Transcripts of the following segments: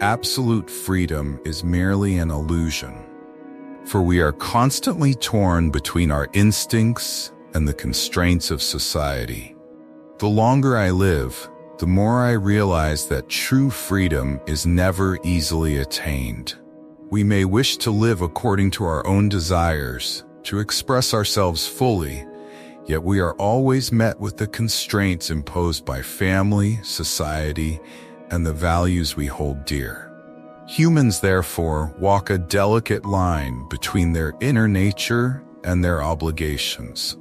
absolute freedom is merely an illusion, for we are constantly torn between our instincts and the constraints of society. The longer I live, the more I realize that true freedom is never easily attained. We may wish to live according to our own desires, to express ourselves fully, yet we are always met with the constraints imposed by family, society, and the values we hold dear. Humans, therefore, walk a delicate line between their inner nature and their obligations.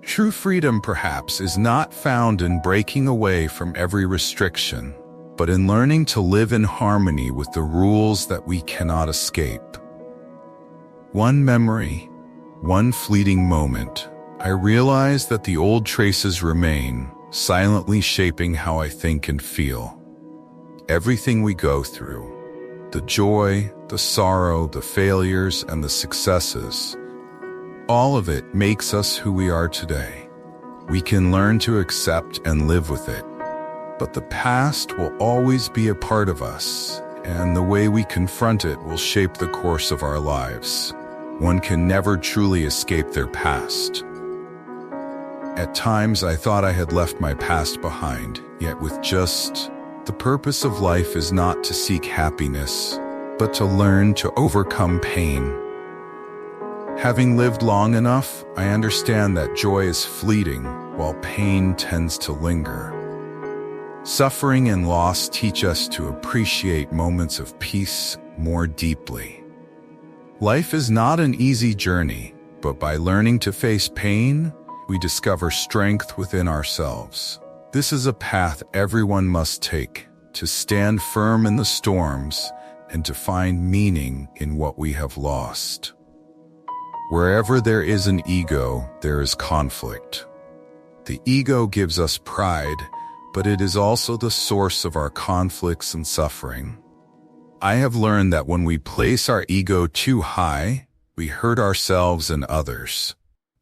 True freedom, perhaps, is not found in breaking away from every restriction, but in learning to live in harmony with the rules that we cannot escape. One memory, one fleeting moment, I realize that the old traces remain, silently shaping how I think and feel. Everything we go through, the joy, the sorrow, the failures, and the successes, all of it makes us who we are today. We can learn to accept and live with it, but the past will always be a part of us, and the way we confront it will shape the course of our lives. One can never truly escape their past. At times I thought I had left my past behind, yet with just the purpose of life is not to seek happiness, but to learn to overcome pain. Having lived long enough, I understand that joy is fleeting, while pain tends to linger. Suffering and loss teach us to appreciate moments of peace more deeply. Life is not an easy journey, but by learning to face pain, we discover strength within ourselves. This is a path everyone must take, to stand firm in the storms and to find meaning in what we have lost. Wherever there is an ego, there is conflict. The ego gives us pride, but it is also the source of our conflicts and suffering. I have learned that when we place our ego too high, we hurt ourselves and others.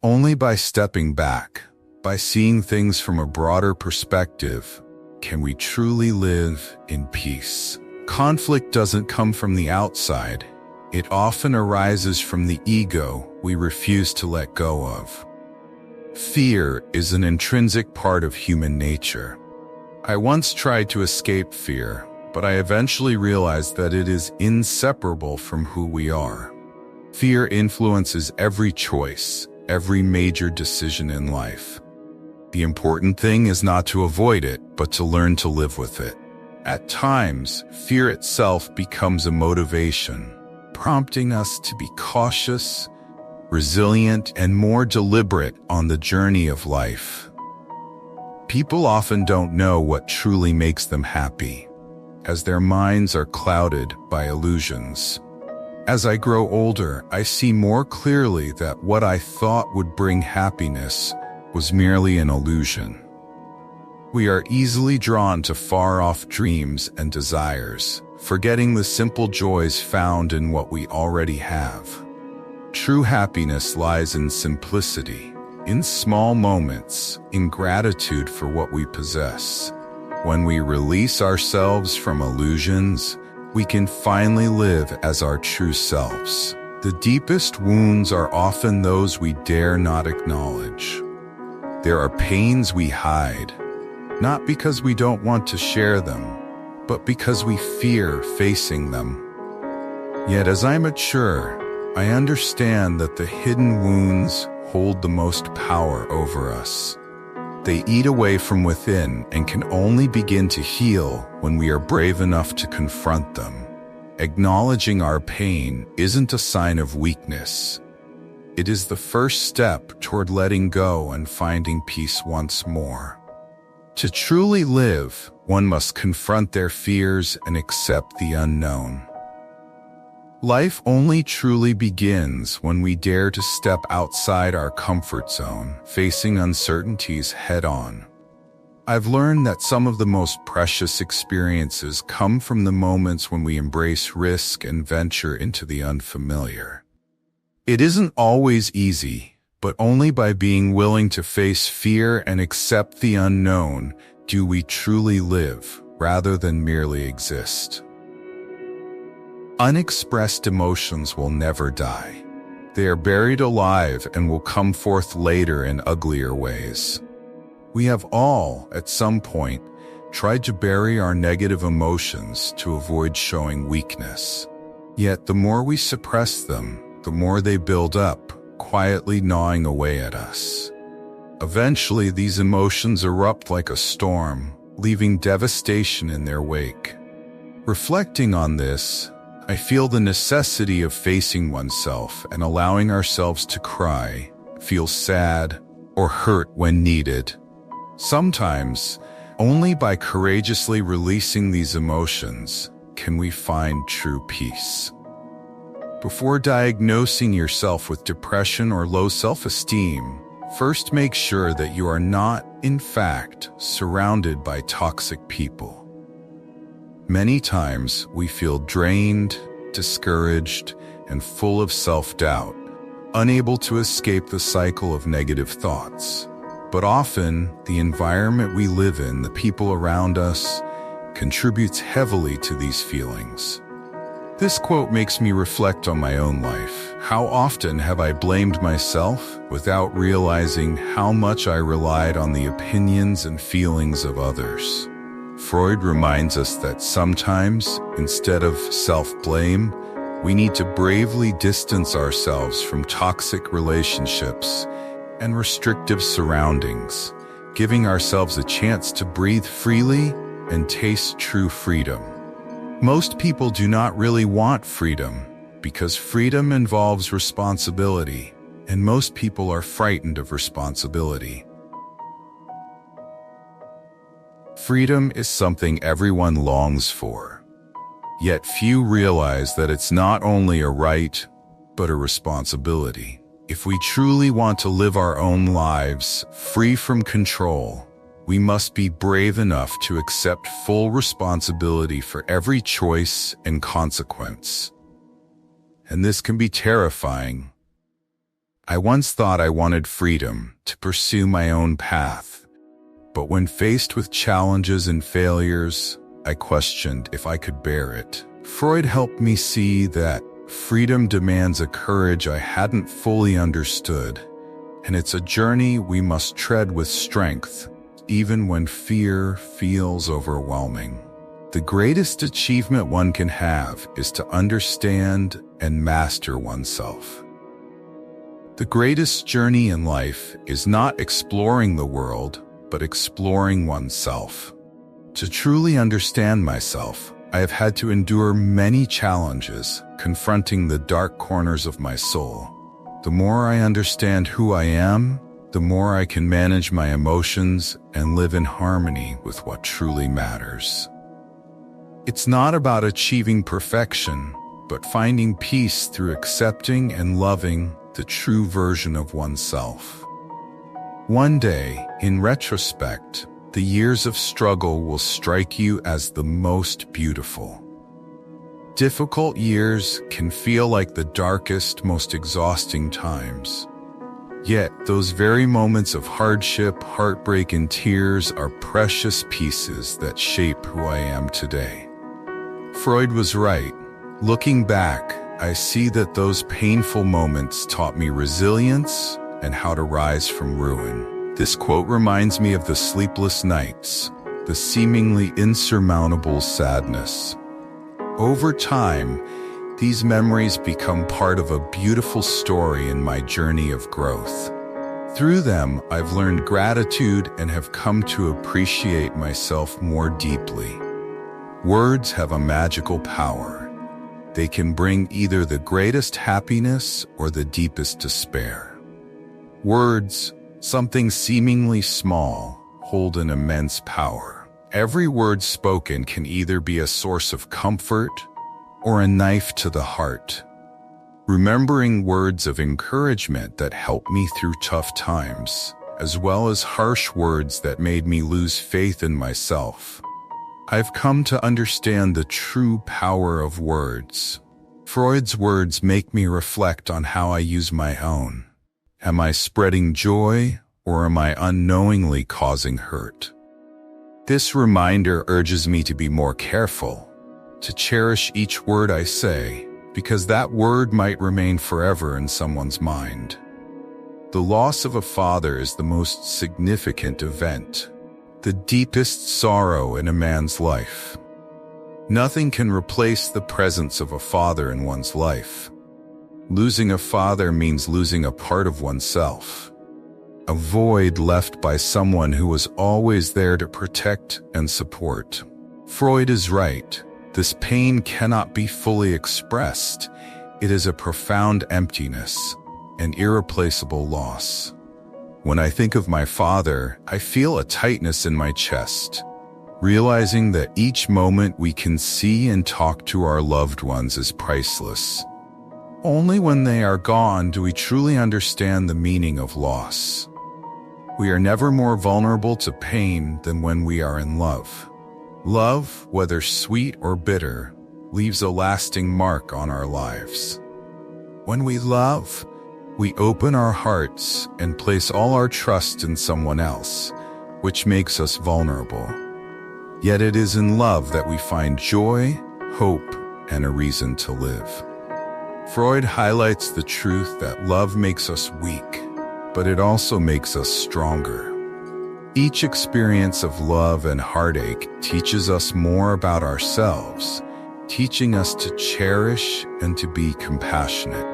Only by stepping back, by seeing things from a broader perspective, can we truly live in peace. Conflict doesn't come from the outside. It often arises from the ego we refuse to let go of. Fear is an intrinsic part of human nature. I once tried to escape fear, but I eventually realized that it is inseparable from who we are. Fear influences every choice, every major decision in life. The important thing is not to avoid it, but to learn to live with it. At times, fear itself becomes a motivation, prompting us to be cautious, resilient, and more deliberate on the journey of life. People often don't know what truly makes them happy, as their minds are clouded by illusions. As I grow older, I see more clearly that what I thought would bring happiness was merely an illusion. We are easily drawn to far-off dreams and desires, forgetting the simple joys found in what we already have. True happiness lies in simplicity, in small moments, in gratitude for what we possess. When we release ourselves from illusions, we can finally live as our true selves. The deepest wounds are often those we dare not acknowledge. There are pains we hide, not because we don't want to share them, but because we fear facing them. Yet as I mature, I understand that the hidden wounds hold the most power over us. They eat away from within and can only begin to heal when we are brave enough to confront them. Acknowledging our pain isn't a sign of weakness. It is the first step toward letting go and finding peace once more. To truly live, one must confront their fears and accept the unknown. Life only truly begins when we dare to step outside our comfort zone, facing uncertainties head-on. I've learned that some of the most precious experiences come from the moments when we embrace risk and venture into the unfamiliar. It isn't always easy, but only by being willing to face fear and accept the unknown do we truly live, rather than merely exist. Unexpressed emotions will never die. They are buried alive and will come forth later in uglier ways. We have all, at some point, tried to bury our negative emotions to avoid showing weakness. Yet the more we suppress them, the more they build up, quietly gnawing away at us. Eventually, these emotions erupt like a storm, leaving devastation in their wake. Reflecting on this, I feel the necessity of facing oneself and allowing ourselves to cry, feel sad, or hurt when needed. Sometimes, only by courageously releasing these emotions can we find true peace. Before diagnosing yourself with depression or low self-esteem, first make sure that you are not, in fact, surrounded by toxic people. Many times we feel drained, discouraged, and full of self-doubt, unable to escape the cycle of negative thoughts. But often, the environment we live in, the people around us, contributes heavily to these feelings. This quote makes me reflect on my own life. How often have I blamed myself without realizing how much I relied on the opinions and feelings of others? Freud reminds us that sometimes, instead of self-blame, we need to bravely distance ourselves from toxic relationships and restrictive surroundings, giving ourselves a chance to breathe freely and taste true freedom. Most people do not really want freedom because freedom involves responsibility, and most people are frightened of responsibility. Freedom is something everyone longs for, yet few realize that it's not only a right, but a responsibility. If we truly want to live our own lives free from control, we must be brave enough to accept full responsibility for every choice and consequence. And this can be terrifying. I once thought I wanted freedom to pursue my own path, but when faced with challenges and failures, I questioned if I could bear it. Freud helped me see that freedom demands a courage I hadn't fully understood, and it's a journey we must tread with strength, even when fear feels overwhelming. The greatest achievement one can have is to understand and master oneself. The greatest journey in life is not exploring the world, but exploring oneself. To truly understand myself, I have had to endure many challenges, confronting the dark corners of my soul. The more I understand who I am, the more I can manage my emotions and live in harmony with what truly matters. It's not about achieving perfection, but finding peace through accepting and loving the true version of oneself. One day, in retrospect, the years of struggle will strike you as the most beautiful. Difficult years can feel like the darkest, most exhausting times. Yet, those very moments of hardship, heartbreak, and tears are precious pieces that shape who I am today. Freud was right. Looking back, I see that those painful moments taught me resilience and how to rise from ruin. This quote reminds me of the sleepless nights, the seemingly insurmountable sadness. Over time, these memories become part of a beautiful story in my journey of growth. Through them, I've learned gratitude and have come to appreciate myself more deeply. Words have a magical power. They can bring either the greatest happiness or the deepest despair. Words, something seemingly small, hold an immense power. Every word spoken can either be a source of comfort or a knife to the heart. Remembering words of encouragement that helped me through tough times, as well as harsh words that made me lose faith in myself, I've come to understand the true power of words. Freud's words make me reflect on how I use my own. Am I spreading joy, or am I unknowingly causing hurt? This reminder urges me to be more careful, to cherish each word I say, because that word might remain forever in someone's mind. The loss of a father is the most significant event, the deepest sorrow in a man's life. Nothing can replace the presence of a father in one's life. Losing a father means losing a part of oneself, a void left by someone who was always there to protect and support. Freud is right. This pain cannot be fully expressed. It is a profound emptiness, an irreplaceable loss. When I think of my father, I feel a tightness in my chest, realizing that each moment we can see and talk to our loved ones is priceless. Only when they are gone do we truly understand the meaning of loss. We are never more vulnerable to pain than when we are in love. Love, whether sweet or bitter, leaves a lasting mark on our lives. When we love, we open our hearts and place all our trust in someone else, which makes us vulnerable. Yet it is in love that we find joy, hope, and a reason to live. Freud highlights the truth that love makes us weak, but it also makes us stronger. Each experience of love and heartache teaches us more about ourselves, teaching us to cherish and to be compassionate.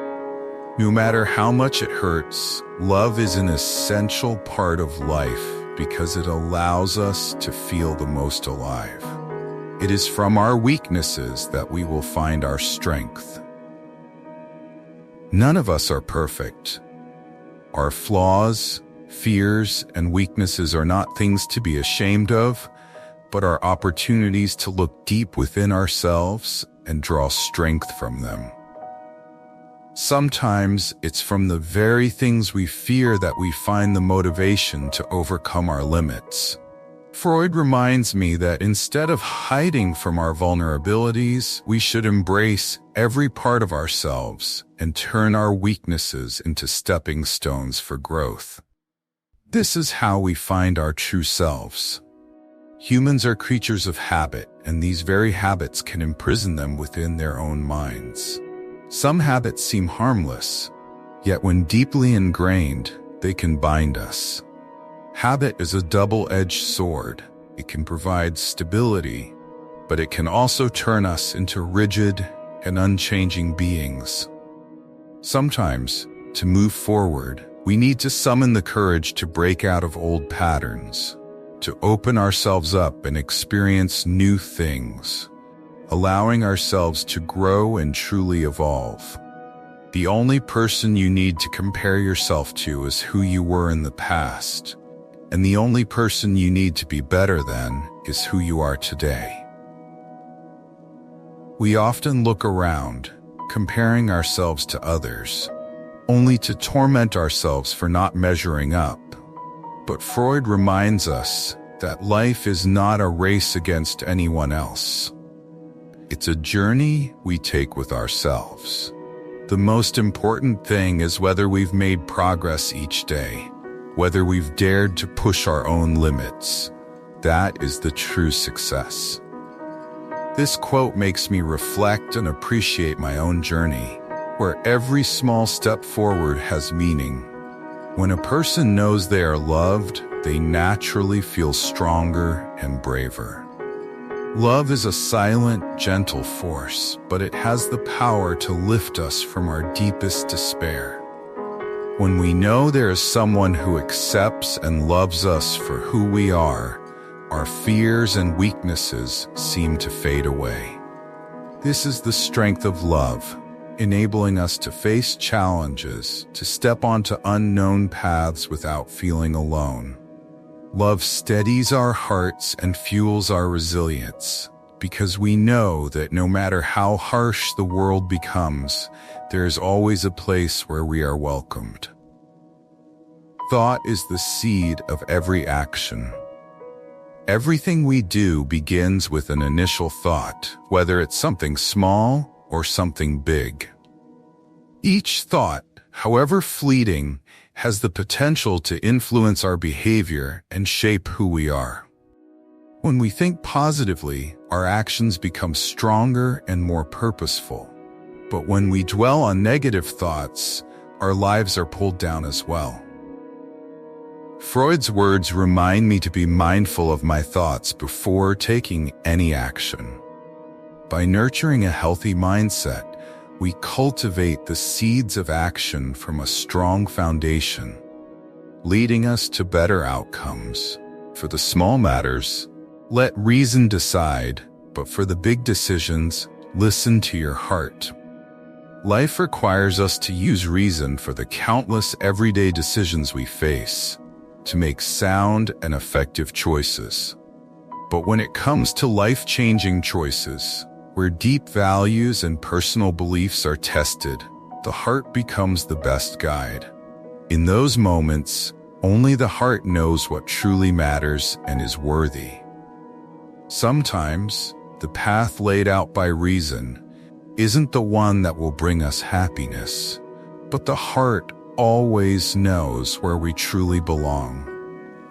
No matter how much it hurts, love is an essential part of life because it allows us to feel the most alive. It is from our weaknesses that we will find our strength. None of us are perfect. Our flaws, fears, and weaknesses are not things to be ashamed of, but are opportunities to look deep within ourselves and draw strength from them. Sometimes it's from the very things we fear that we find the motivation to overcome our limits. Freud reminds me that instead of hiding from our vulnerabilities, we should embrace every part of ourselves and turn our weaknesses into stepping stones for growth. This is how we find our true selves. Humans are creatures of habit, and these very habits can imprison them within their own minds. Some habits seem harmless, yet when deeply ingrained, they can bind us. Habit is a double-edged sword. It can provide stability, but it can also turn us into rigid and unchanging beings. Sometimes, to move forward, we need to summon the courage to break out of old patterns, to open ourselves up and experience new things, allowing ourselves to grow and truly evolve. The only person you need to compare yourself to is who you were in the past, and the only person you need to be better than is who you are today. We often look around, comparing ourselves to others, only to torment ourselves for not measuring up. But Freud reminds us that life is not a race against anyone else. It's a journey we take with ourselves. The most important thing is whether we've made progress each day, whether we've dared to push our own limits. That is the true success. This quote makes me reflect and appreciate my own journey, where every small step forward has meaning. When a person knows they are loved, they naturally feel stronger and braver. Love is a silent, gentle force, but it has the power to lift us from our deepest despair. When we know there is someone who accepts and loves us for who we are, our fears and weaknesses seem to fade away. This is the strength of love, enabling us to face challenges, to step onto unknown paths without feeling alone. Love steadies our hearts and fuels our resilience, because we know that no matter how harsh the world becomes, there is always a place where we are welcomed. Thought is the seed of every action. Everything we do begins with an initial thought, whether it's something small or something big. Each thought, however fleeting, has the potential to influence our behavior and shape who we are. When we think positively, our actions become stronger and more purposeful. But when we dwell on negative thoughts, our lives are pulled down as well. Freud's words remind me to be mindful of my thoughts before taking any action. By nurturing a healthy mindset, we cultivate the seeds of action from a strong foundation, leading us to better outcomes. For the small matters, let reason decide, but for the big decisions, listen to your heart. Life requires us to use reason for the countless everyday decisions we face, to make sound and effective choices. But when it comes to life-changing choices, where deep values and personal beliefs are tested, the heart becomes the best guide. In those moments, only the heart knows what truly matters and is worthy. Sometimes, the path laid out by reason isn't the one that will bring us happiness, but the heart always knows where we truly belong.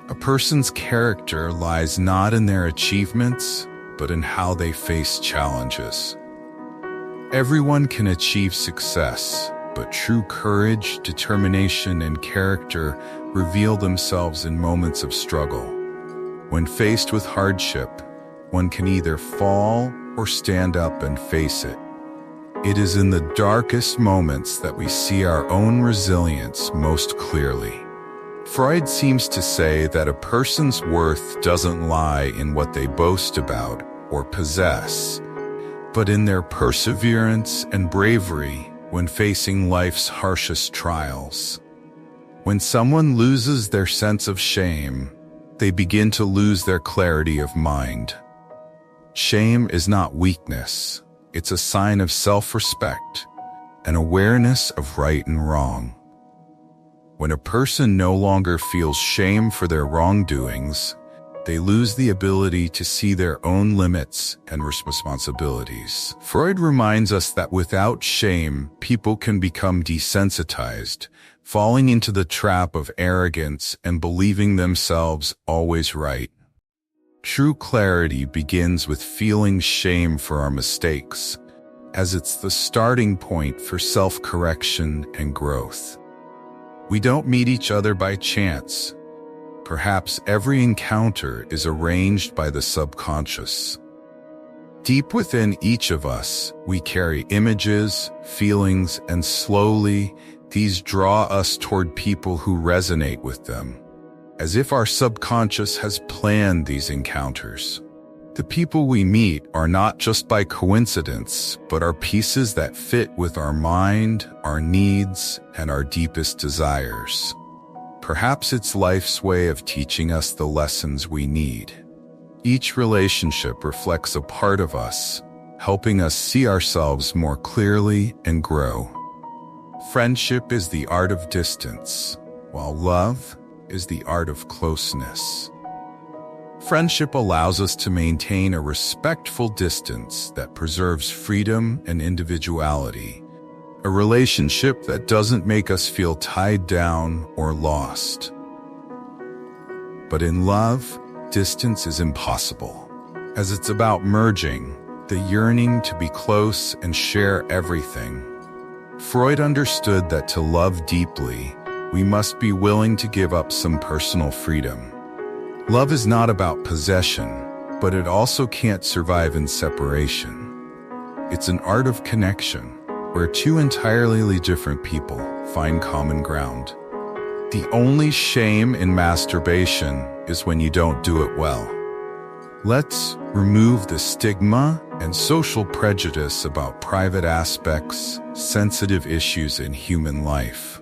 A person's character lies not in their achievements, but in how they face challenges. Everyone can achieve success, but true courage, determination, and character reveal themselves in moments of struggle. When faced with hardship, one can either fall or stand up and face it. It is in the darkest moments that we see our own resilience most clearly. Freud seems to say that a person's worth doesn't lie in what they boast about or possess, but in their perseverance and bravery when facing life's harshest trials. When someone loses their sense of shame, they begin to lose their clarity of mind. Shame is not weakness. It's a sign of self-respect, an awareness of right and wrong. When a person no longer feels shame for their wrongdoings, they lose the ability to see their own limits and responsibilities. Freud reminds us that without shame, people can become desensitized, falling into the trap of arrogance and believing themselves always right. True clarity begins with feeling shame for our mistakes, as it's the starting point for self-correction and growth. We don't meet each other by chance. Perhaps every encounter is arranged by the subconscious. Deep within each of us, we carry images, feelings, and slowly, these draw us toward people who resonate with them, as if our subconscious has planned these encounters. The people we meet are not just by coincidence, but are pieces that fit with our mind, our needs, and our deepest desires. Perhaps it's life's way of teaching us the lessons we need. Each relationship reflects a part of us, helping us see ourselves more clearly and grow. Friendship is the art of distance, while love is the art of closeness. Friendship allows us to maintain a respectful distance that preserves freedom and individuality, a relationship that doesn't make us feel tied down or lost. But in love, distance is impossible, as it's about merging, the yearning to be close and share everything. Freud understood that to love deeply, we must be willing to give up some personal freedom. Love is not about possession, but it also can't survive in separation. It's an art of connection, where two entirely different people find common ground. The only shame in masturbation is when you don't do it well. Let's remove the stigma and social prejudice about private aspects, sensitive issues in human life.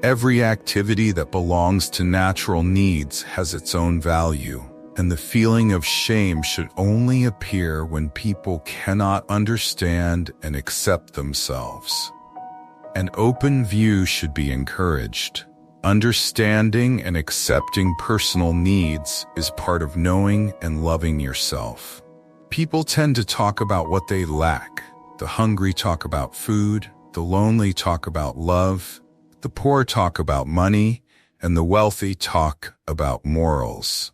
Every activity that belongs to natural needs has its own value, and the feeling of shame should only appear when people cannot understand and accept themselves. An open view should be encouraged. Understanding and accepting personal needs is part of knowing and loving yourself. People tend to talk about what they lack. The hungry talk about food, the lonely talk about love, the poor talk about money, and the wealthy talk about morals.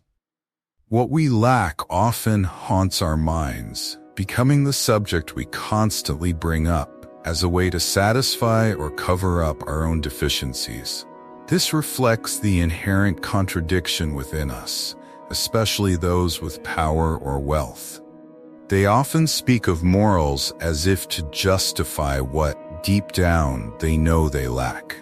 What we lack often haunts our minds, becoming the subject we constantly bring up as a way to satisfy or cover up our own deficiencies. This reflects the inherent contradiction within us, especially those with power or wealth. They often speak of morals as if to justify what, deep down, they know they lack.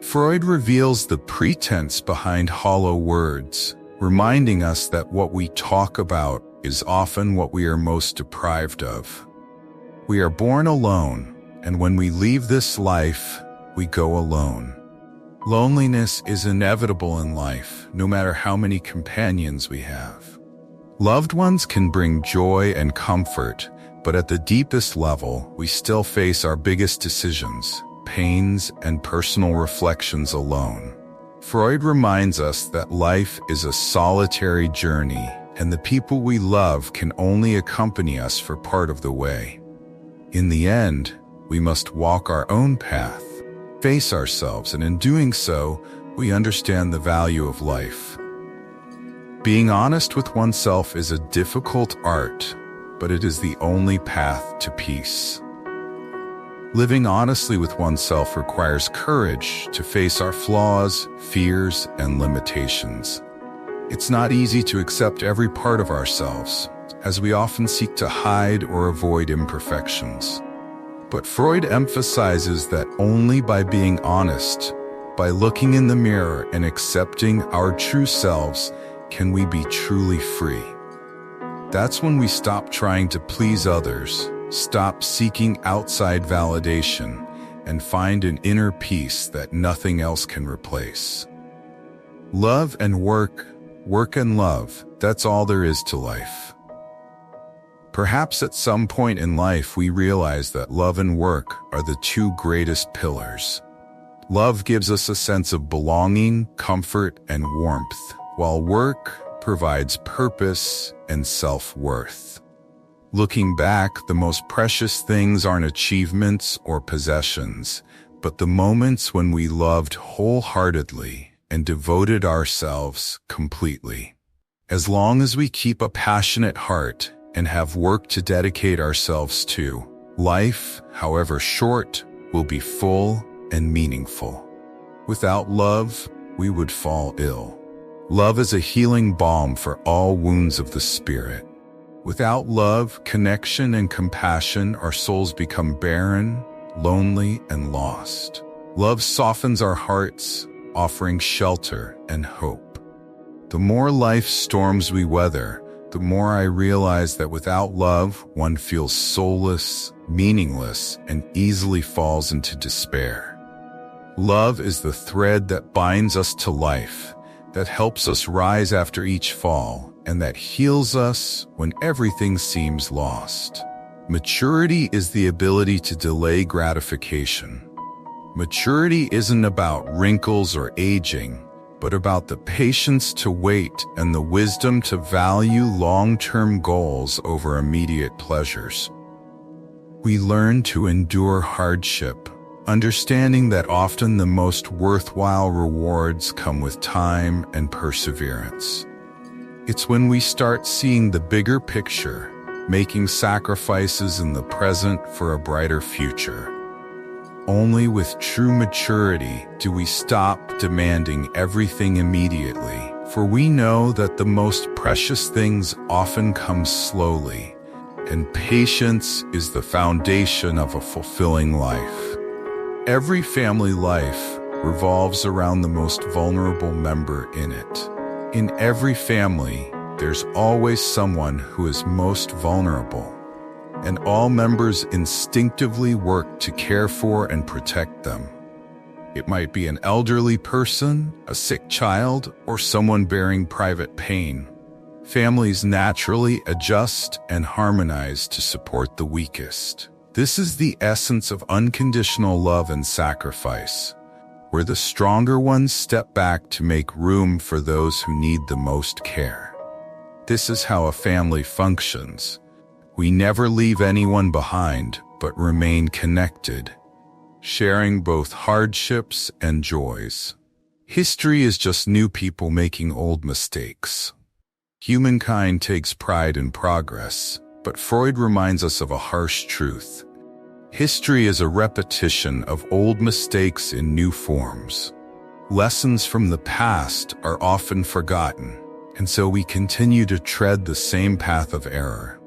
Freud reveals the pretense behind hollow words, reminding us that what we talk about is often what we are most deprived of. We are born alone, and when we leave this life, we go alone. Loneliness is inevitable in life, no matter how many companions we have. Loved ones can bring joy and comfort, but at the deepest level, we still face our biggest decisions, pains, and personal reflections alone. Freud reminds us that life is a solitary journey, and the people we love can only accompany us for part of the way. In the end, we must walk our own path, face ourselves, and in doing so, we understand the value of life. Being honest with oneself is a difficult art, but it is the only path to peace. Living honestly with oneself requires courage to face our flaws, fears, and limitations. It's not easy to accept every part of ourselves, as we often seek to hide or avoid imperfections. But Freud emphasizes that only by being honest, by looking in the mirror and accepting our true selves, can we be truly free. That's when we stop trying to please others, stop seeking outside validation, and find an inner peace that nothing else can replace. Love and work, work and love, that's all there is to life. Perhaps at some point in life we realize that love and work are the two greatest pillars. Love gives us a sense of belonging, comfort, and warmth, while work provides purpose and self-worth. Looking back, the most precious things aren't achievements or possessions, but the moments when we loved wholeheartedly and devoted ourselves completely. As long as we keep a passionate heart and have work to dedicate ourselves to, life, however short, will be full and meaningful. Without love, we would fall ill. Love is a healing balm for all wounds of the spirit. Without love, connection, and compassion, our souls become barren, lonely, and lost. Love softens our hearts, offering shelter and hope. The more life storms we weather, the more I realize that without love, one feels soulless, meaningless, and easily falls into despair. Love is the thread that binds us to life, that helps us rise after each fall, and that heals us when everything seems lost. Maturity is the ability to delay gratification. Maturity isn't about wrinkles or aging, but about the patience to wait and the wisdom to value long-term goals over immediate pleasures. We learn to endure hardship, understanding that often the most worthwhile rewards come with time and perseverance. It's when we start seeing the bigger picture, making sacrifices in the present for a brighter future. Only with true maturity do we stop demanding everything immediately, for we know that the most precious things often come slowly, and patience is the foundation of a fulfilling life. Every family life revolves around the most vulnerable member in it. In every family, there's always someone who is most vulnerable, and all members instinctively work to care for and protect them. It might be an elderly person, a sick child, or someone bearing private pain. Families naturally adjust and harmonize to support the weakest. This is the essence of unconditional love and sacrifice, where the stronger ones step back to make room for those who need the most care. This is how a family functions. We never leave anyone behind, but remain connected, sharing both hardships and joys. History is just new people making old mistakes. Humankind takes pride in progress, but Freud reminds us of a harsh truth. History is a repetition of old mistakes in new forms. Lessons from the past are often forgotten, and so we continue to tread the same path of error.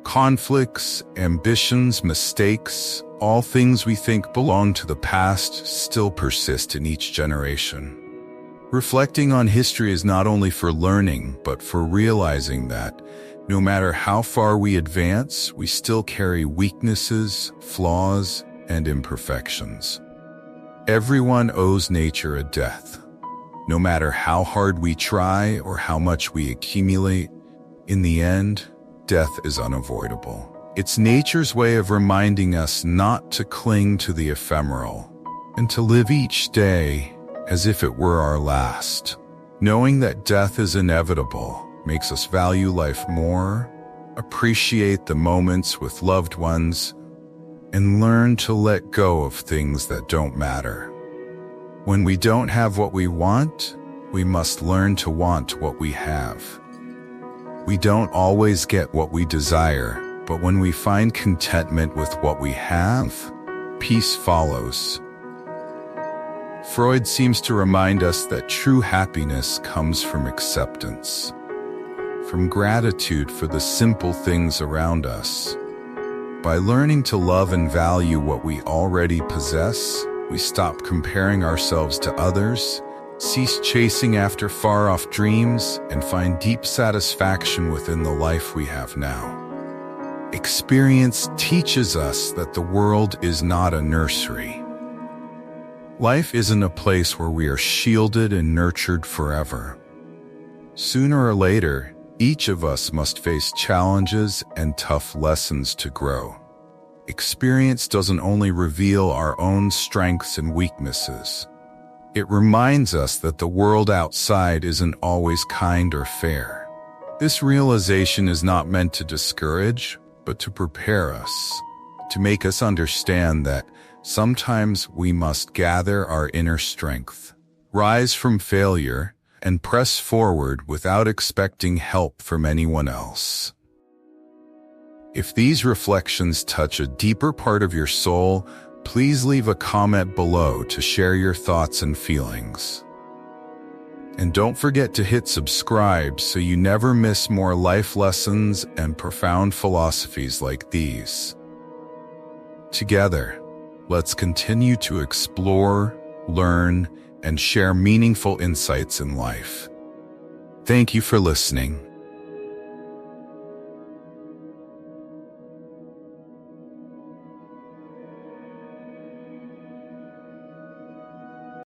Conflicts, ambitions, mistakes, all things we think belong to the past still persist in each generation. Reflecting on history is not only for learning, but for realizing that no matter how far we advance, we still carry weaknesses, flaws, and imperfections. Everyone owes nature a death. No matter how hard we try or how much we accumulate, in the end, death is unavoidable. It's nature's way of reminding us not to cling to the ephemeral and to live each day as if it were our last. Knowing that death is inevitable makes us value life more, appreciate the moments with loved ones, and learn to let go of things that don't matter. When we don't have what we want, we must learn to want what we have. We don't always get what we desire, but when we find contentment with what we have, peace follows. Freud seems to remind us that true happiness comes from acceptance, from gratitude for the simple things around us. By learning to love and value what we already possess, we stop comparing ourselves to others, cease chasing after far-off dreams, and find deep satisfaction within the life we have now. Experience teaches us that the world is not a nursery. Life isn't a place where we are shielded and nurtured forever. Sooner or later, each of us must face challenges and tough lessons to grow. Experience doesn't only reveal our own strengths and weaknesses. It reminds us that the world outside isn't always kind or fair. This realization is not meant to discourage, but to prepare us, to make us understand that sometimes we must gather our inner strength, rise from failure, and press forward without expecting help from anyone else. If these reflections touch a deeper part of your soul, please leave a comment below to share your thoughts and feelings. And don't forget to hit subscribe so you never miss more life lessons and profound philosophies like these. Together, let's continue to explore, learn, and share meaningful insights in life. Thank you for listening.